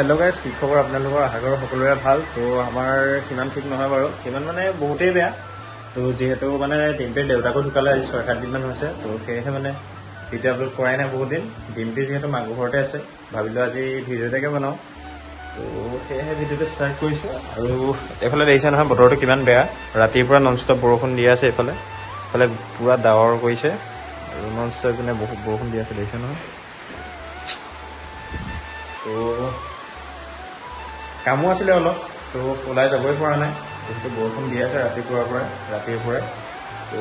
Hello guys কি খবৰ আপোনালোকৰ আগৰ সকলোৰে ভাল তো আমাৰ কিমান ঠিক নহয় বাৰু কিমান মানে বহুতেই বেয়া তো যেহেতু মানে ডিম্পিৰ দেউতাকো ঢুকালে আজি 6-7 দিন মান হৈছে তো সেয়েহে মানে ভিডিঅ' আপলোড কৰাই নাই বহুত দিন ডিম্পি যেহেতু মাক ঘৰতে আছে ভাবিলো আজি ভিডিঅ' এটাকে বনাও তো সেয়েহে ভিডিঅ'টো ষ্টাৰ্ট কৰিছো আৰু এফালে দেখিছে নহয় বতৰটো কিমান বেয়া ৰাতিৰ পৰা ননষ্টপ বৰষুণ দি আছে এফালে পুৰা ডাৱৰ কৰিছে আৰু ননষ্টপ মানে বহুত বৰষুণ দি আছে দেখিছে নহয় তো কামো আছিলে অলপ তো ওলাই যাবই পৰা নাই যেহেতু বৰষুণ দি আছে ৰাতিৰ পৰা তো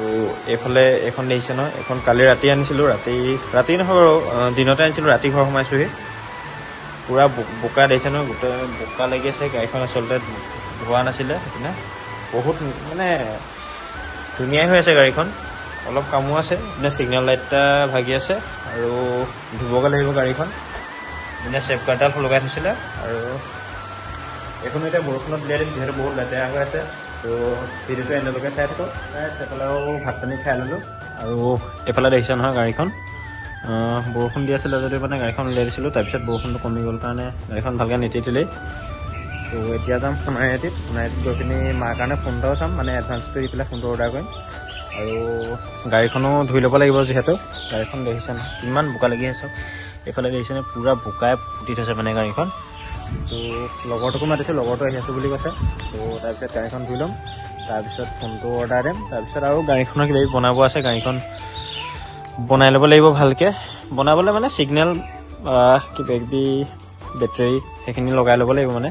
এইফালে এখন দেখিছে ন এখন কালি ৰাতি আনিছিলোঁ ৰাতি নহয় বাৰু দিনতে আনিছিলোঁ ৰাতি ঘৰ সোমাইছোঁহি পুৰা বোকা দেখিছে ন গোটেই বোকা লাগি আছে গাড়ীখন আচলতে ধোৱা নাছিলে সেইপিনে বহুত মানে ধুনীয়াই হৈ আছে গাড়ীখন অলপ কামো আছে মানে ছিগনেল লাইট এটা ভাগি আছে আৰু ধুবগৈ লাগিব গাড়ীখন মানে চেফ গাৰ্ডডাল লগাই থৈছিলে আৰু এখন এটা বৰষুণত উলিয়াই দিম যেহেতু বহুত লেতেৰা হৈ আছে তো ভিডিঅ'টো এনেলৈকে চাই থাকক এফালেও ভাত পানী খাই ল'লোঁ আৰু এইফালে দেখিছে নহয় গাড়ীখন বৰষুণ দি আছিলে যদিও মানে গাড়ীখন উলিয়াই দিছিলোঁ তাৰপিছত বৰষুণটো কমি গ'ল কাৰণে গাড়ীখন ভালকৈ নিতিতিলেই তো এতিয়া যাম সোণাৰীআটিত গৈ পিনি মাৰ কাৰণে ফোন এটাও চাম মানে এডভান্সটো দি পেলাই ফোনটো অৰ্ডাৰ কৰিম আৰু গাড়ীখনো ধুই ল'ব লাগিব যিহেতু গাড়ীখন দেখিছে নহয় কিমান বোকা লাগি আছে এইফালে দেখিছে নহয় পুৰা বোকাই ফুটি থৈছে মানে গাড়ীখন তো লগৰটোকো মাতিছোঁ লগৰটো আহি আছোঁ বুলি কৈছে তো তাৰপিছত গাড়ীখন ধুই ল'ম তাৰপিছত ফোনটো অৰ্ডাৰ দিম তাৰপিছত আৰু গাড়ীখনৰ কিবা বনাব আছে গাড়ীখন বনাই ল'ব লাগিব ভালকৈ বনাবলৈ মানে ছিগনেল কিবাকিবি বেটেৰী সেইখিনি লগাই ল'ব লাগিব মানে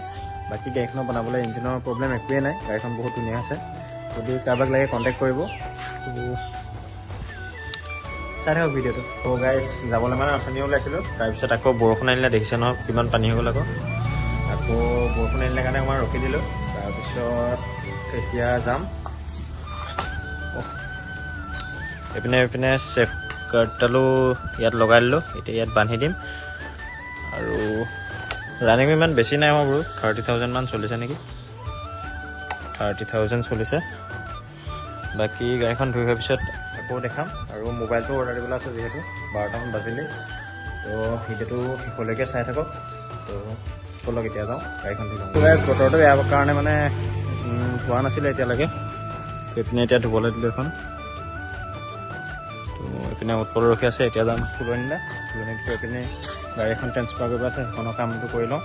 বাকী গাড়ীখনৰ বনাবলৈ ইঞ্জিনৰ প্ৰব্লেম একোৱেই নাই গাড়ীখন বহুত ধুনীয়া আছে যদি কাৰোবাক লাগে কণ্টেক্ট কৰিব চাই থাকক ভিডিঅ'টো তো গাইজ যাবলৈ মানে অথনি ওলাইছিলোঁ তাৰপিছত আকৌ বৰষুণ আনিলে দেখিছে নহয় কিমান পানী হৈ গ'ল আকৌ বৰষুণ আনিলে কাৰণে অকণমান ৰখি দিলোঁ তাৰপিছত এতিয়া যাম এইপিনে চেফ গাৰ্ডডালো ইয়াত লগাই দিলোঁ এতিয়া ইয়াত বান্ধি দিম আৰু ৰানিং ইমান বেছি নাই মই বাৰু 30,000 মান চলিছে নেকি 30,000 চলিছে বাকী গাড়ীখন ধুই হোৱাৰ পিছত আকৌ দেখাম আৰু মোবাইলটো অৰ্ডাৰ দিবলৈ আছে যিহেতু 12টামান বাজিলেই তো ভিডিঅ'টো শেষলৈকে চাই থাকক তো ব'লক এতিয়া যাওঁ গাড়ীখন ধুই লওঁ বতৰটো বেয়া কাৰণে মানে ধোৱা নাছিলে এতিয়ালৈকে এইপিনে এতিয়া ধুবলৈ দিলোঁ এখন তো এইপিনে উৎপল ৰখি আছে এতিয়া যাম ফুলনিত গৈ পিনে গাড়ী এখন ট্ৰেন্সফাৰ কৰিব আছে সেইখনৰ কামটো কৰি লওঁ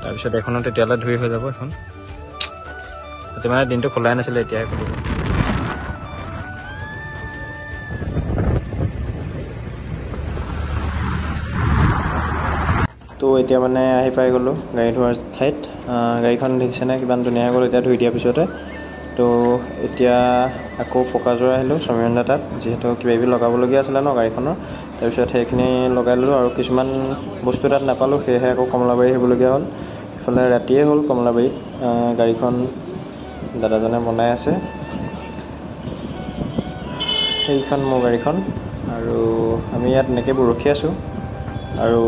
তাৰপিছত এখনত তেতিয়ালৈ ধুই হৈ যাব এখন আজি মানে দিনটো খোলাই নাছিলে এতিয়াই খুলিব তো এতিয়া মানে আহি পাই গ'লোঁ গাড়ী ধোৱাৰ ঠাইত গাড়ীখন দেখিছেনে কিমান ধুনীয়া হৈ গ'ল এতিয়া ধুই দিয়াৰ পিছতে তো এতিয়া আকৌ পকাযোৰ আহিলোঁ সমীৰণ তাত যিহেতু কিবাকিবি লগাবলগীয়া আছিলে ন গাড়ীখনৰ তাৰপিছত সেইখিনি লগাই ল'লোঁ আৰু কিছুমান বস্তু তাত নাপালোঁ সেয়েহে আকৌ কমলাবাৰী আহিবলগীয়া হ'ল ইফালে ৰাতিয়ে হ'ল কমলাবাৰীত গাড়ীখন দাদাজনে বনাই আছে সেইখন মোৰ গাড়ীখন আৰু আমি ইয়াত এনেকৈ ৰখি আছোঁ আৰু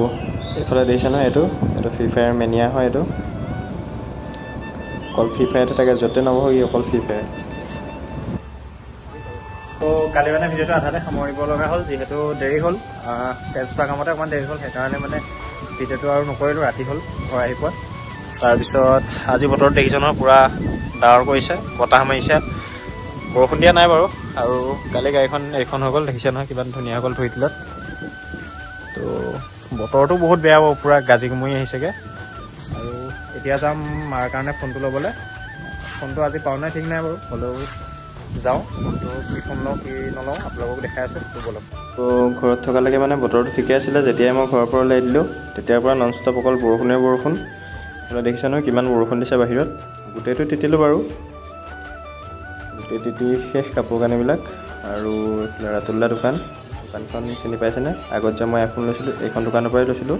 এইফালে দেখিছে নহয় এইটো ফ্ৰী ফায়াৰ মেনিয়া হয় এইটো অকল ফ্ৰী ফায়াৰতে থাকে য'তে নবহক অকল ফ্ৰী ফায়াৰ তো কালি মানে ভিডিঅ'টো আধাতে সামৰিব লগা হ'ল যিহেতু দেৰি হ'ল ট্ৰেন্সফাৰ কামতে অকণমান দেৰি হ'ল সেইকাৰণে মানে ভিডিঅ'টো আৰু নকৰিলোঁ ৰাতি হ'ল ঘৰ আহি পোৱা তাৰপিছত আজি বতৰত দেখিছে নহয় পূৰা ডাৱৰ কৰিছে বতাহ মাৰিছে বৰষুণ দিয়া নাই বাৰু আৰু কালি গাড়ীখন এইখন হৈ গ'ল দেখিছে নহয় কিমান ধুনীয়া হৈ গ'ল ধুই দিলত তো বতৰটো বহুত বেয়া হ'ব পূৰা গাজি গুমৰি আহিছেগৈ আৰু এতিয়া যাম মাৰ কাৰণে ফোনটো ল'বলৈ ফোনটো আজি পাওঁ নাই ঠিক নাই বাৰু হ'লেও যাওঁ তো কি ফোন লওঁ কি নলওঁ আপোনালোকক দেখাই আছোঁ তো বলক তো ঘৰত থকালৈকে মানে বতৰটো ঠিকে আছিলে যেতিয়াই মই ঘৰৰ পৰা ওলাই দিলোঁ তেতিয়াৰ পৰা ননষ্টপ অকল বৰষুণে বৰষুণ এইফালে দেখিছে নহয় কিমান বৰষুণ দিছে বাহিৰত গোটেইটো তিতিলোঁ বাৰু গোটেই তিতি শেষ কাপোৰ কানিবিলাক আৰু এইফালে ৰাতুল্লা দোকানখন চিনি পাইছেনে আগত যে মই আইফোন লৈছিলোঁ এইখন দোকানৰ পৰাই লৈছিলোঁ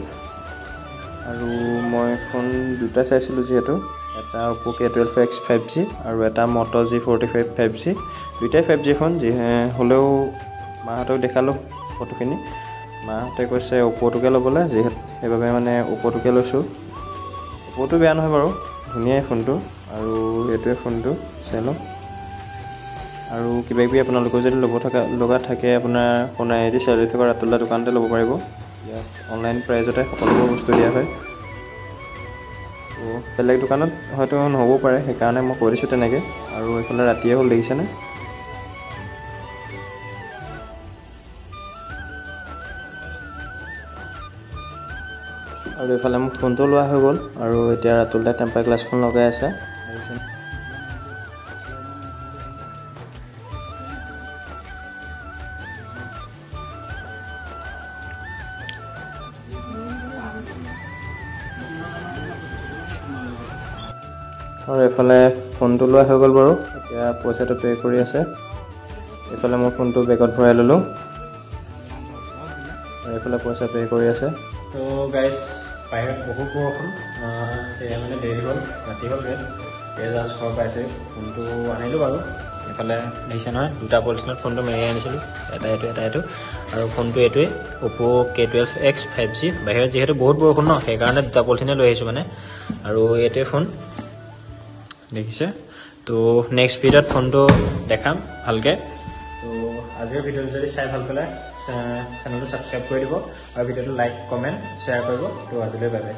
আৰু মই ফোন দুটা চাইছিলোঁ যিহেতু এটা অপো K12X 5G আৰু এটা Moto G45 5G দুইটাই 5G ফোন হ'লেও মাহঁতক দেখালোঁ ফটোখিনি মাহঁতে কৈছে অপোটোকে ল'বলৈ যিহেতু সেইবাবে মানে অপোটোকে লৈছোঁ অপোটো বেয়া নহয় বাৰু ধুনীয়াই ফোনটো আৰু এইটোৱে ফোনটো চাই লওঁ আৰু কিবাকিবি আপোনালোকৰ যদি লগা থাকে আপোনাৰ সোণাৰীআটি চাৰিআলি থকা ৰাতুল্লা দোকানতে ল'ব পাৰিব ইয়াত অনলাইন প্ৰাইজতে সকলোবোৰ বস্তু দিয়া হয় তো বেলেগ দোকানত হয়তো নহ'বও পাৰে, সেইকাৰণে মই কৈ দিছোঁ তেনেকৈ। আৰু এইফালে ৰাতিয়ে হ'ল দেখিছেনে। আৰু এইফালে মোক ফোনটো লোৱা হৈ গ'ল, আৰু এতিয়া ৰাতুল দাই টেম্পাৰ গ্লাছখন লগাই আছে। আৰু এইফালে ফোনটো লোৱা হৈ গ'ল বাৰু, এতিয়া পইচাটো পে' কৰি আছে। এইফালে মই ফোনটো বেগত ভৰাই ল'লোঁ, আৰু এইফালে পইচা পে' কৰি আছে। তো গাইজ বাহিৰত বহুত বৰষুণ, সেয়া মানে দেৰি হ'ল, ৰাতি হ'লগৈ। এই জাষ্ট ঘৰ পাইছোঁ, ফোনটো আনিলোঁ বাৰু। এইফালে দেখিছে নহয়, দুটা পলিথিনত ফোনটো মেৰিয়াই আনিছিলোঁ, এটা এইটো। আৰু ফোনটো এইটোৱেই অ'প' K12X 5G। বাহিৰত যিহেতু বহুত বৰষুণ ন, সেইকাৰণে দুটা পলিথিনে লৈ আহিছোঁ মানে। আৰু এইটোৱে ফোন দেখিছে। তো নেক্সট ভিডিঅ'ত ফোনটো দেখাম ভালকৈ। তো আজিৰ ভিডিঅ'টো যদি চাই ভাল পালে চেনেলটো ছাবস্ক্ৰাইব কৰি দিব, আৰু ভিডিঅ'টো লাইক কমেণ্ট শ্বেয়াৰ কৰিব। তো আজিলৈ বাই বাই।